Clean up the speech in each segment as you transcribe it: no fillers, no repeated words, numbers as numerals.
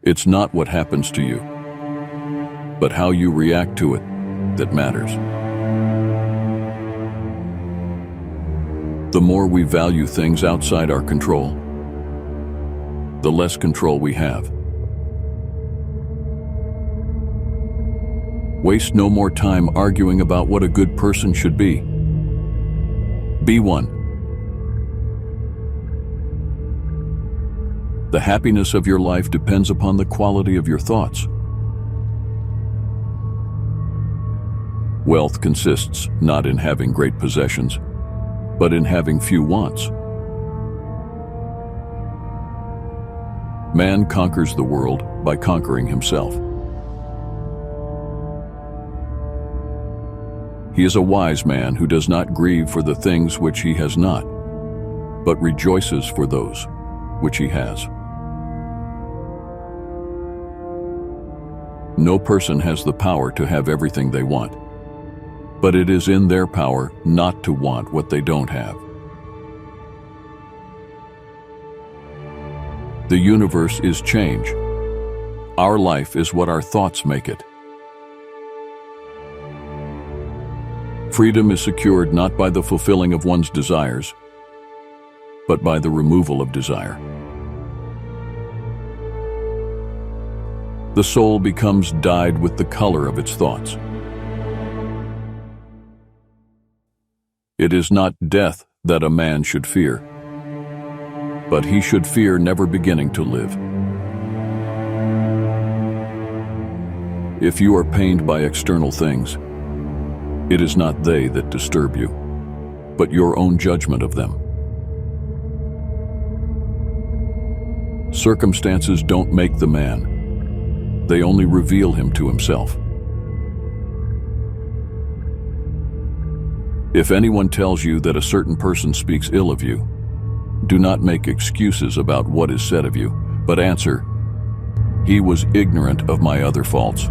It's not what happens to you, but how you react to it that matters. The more we value things outside our control, the less control we have. Waste no more time arguing about what a good person should be. Be one. The happiness of your life depends upon the quality of your thoughts. Wealth consists not in having great possessions, but in having few wants. Man conquers the world by conquering himself. He is a wise man who does not grieve for the things which he has not, but rejoices for those which he has. No person has the power to have everything they want, but it is in their power not to want what they don't have. The universe is change. Our life is what our thoughts make it. Freedom is secured not by the fulfilling of one's desires, but by the removal of desire. The soul becomes dyed with the color of its thoughts. It is not death that a man should fear, but he should fear never beginning to live. If you are pained by external things, it is not they that disturb you, but your own judgment of them. Circumstances don't make the man. They only reveal him to himself. If anyone tells you that a certain person speaks ill of you, do not make excuses about what is said of you, but answer, "He was ignorant of my other faults,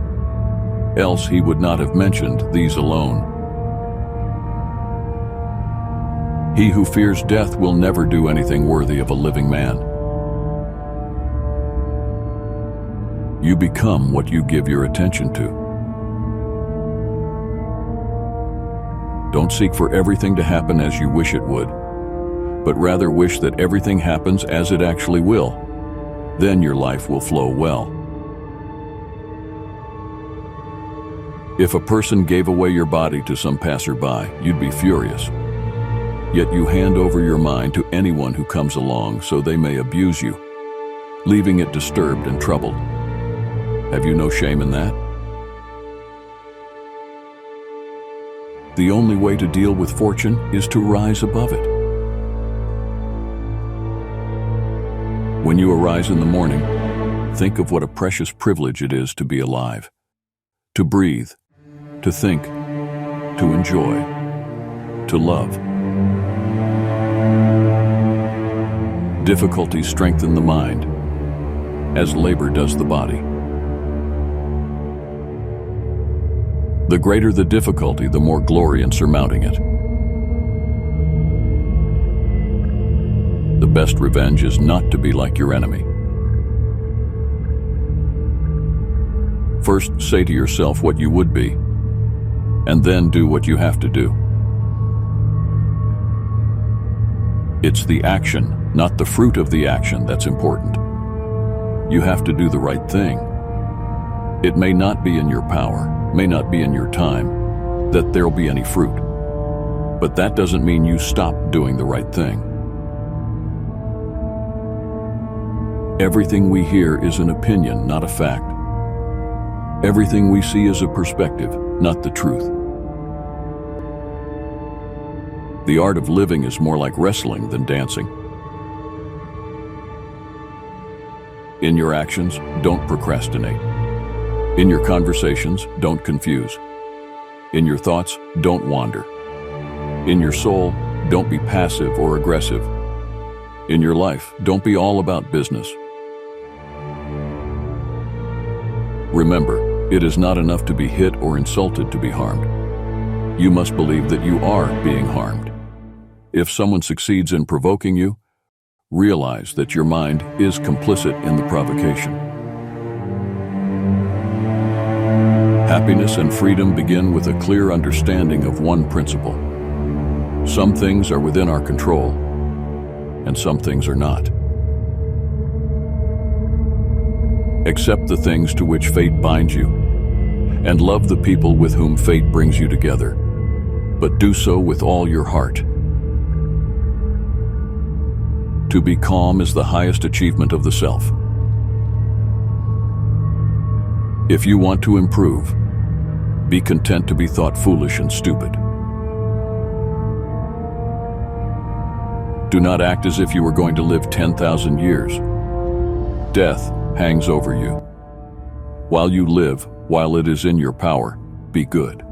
else he would not have mentioned these alone." He who fears death will never do anything worthy of a living man. You become what you give your attention to. Don't seek for everything to happen as you wish it would, but rather wish that everything happens as it actually will. Then your life will flow well. If a person gave away your body to some passerby, you'd be furious. Yet you hand over your mind to anyone who comes along so they may abuse you, leaving it disturbed and troubled. Have you no shame in that? The only way to deal with fortune is to rise above it. When you arise in the morning, think of what a precious privilege it is to be alive, to breathe, to think, to enjoy, to love. Difficulties strengthen the mind, as labor does the body. The greater the difficulty, the more glory in surmounting it. The best revenge is not to be like your enemy. First, say to yourself what you would be, and then do what you have to do. It's the action, not the fruit of the action, that's important. You have to do the right thing. It may not be in your power, may not be in your time, that there'll be any fruit. But that doesn't mean you stop doing the right thing. Everything we hear is an opinion, not a fact. Everything we see is a perspective, not the truth. The art of living is more like wrestling than dancing. In your actions, don't procrastinate. In your conversations, don't confuse. In your thoughts, don't wander. In your soul, don't be passive or aggressive. In your life, don't be all about business. Remember, it is not enough to be hit or insulted to be harmed. You must believe that you are being harmed. If someone succeeds in provoking you, realize that your mind is complicit in the provocation. Happiness and freedom begin with a clear understanding of one principle. Some things are within our control, and some things are not. Accept the things to which fate binds you, and love the people with whom fate brings you together, but do so with all your heart. To be calm is the highest achievement of the self. If you want to improve, be content to be thought foolish and stupid. Do not act as if you were going to live 10,000 years. Death hangs over you. While you live, while it is in your power, be good.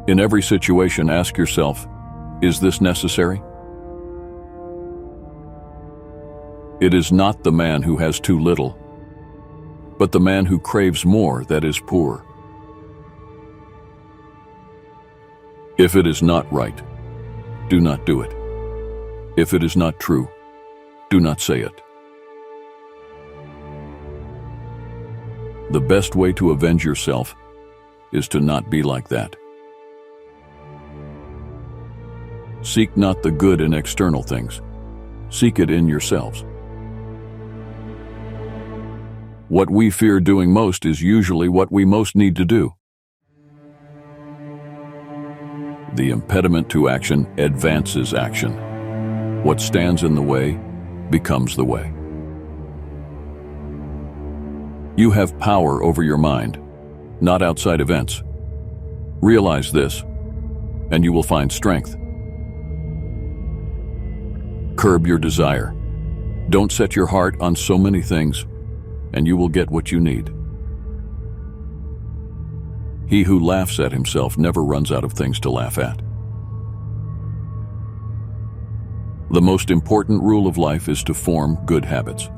In every situation, ask yourself, is this necessary? It is not the man who has too little, but the man who craves more that is poor. If it is not right, do not do it. If it is not true, do not say it. The best way to avenge yourself is to not be like that. Seek not the good in external things. Seek it in yourselves. What we fear doing most is usually what we most need to do. The impediment to action advances action. What stands in the way becomes the way. You have power over your mind, not outside events. Realize this, and you will find strength. Curb your desire. Don't set your heart on so many things, and you will get what you need. He who laughs at himself never runs out of things to laugh at. The most important rule of life is to form good habits.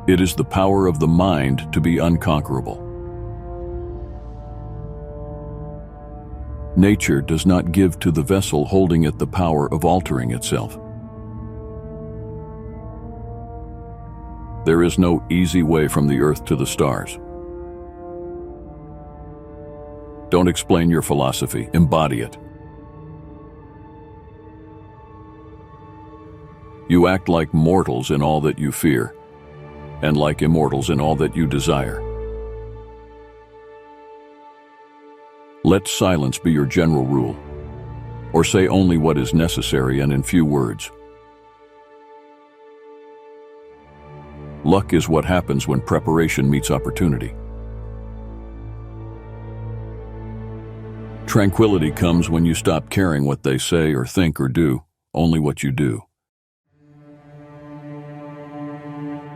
It is the power of the mind to be unconquerable. Nature does not give to the vessel holding it the power of altering itself. There is no easy way from the earth to the stars. Don't explain your philosophy, embody it. You act like mortals in all that you fear, and like immortals in all that you desire. Let silence be your general rule, or say only what is necessary and in few words. Luck is what happens when preparation meets opportunity. Tranquility comes when you stop caring what they say or think or do, only what you do.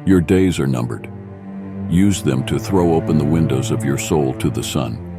Your days are numbered. Use them to throw open the windows of your soul to the sun.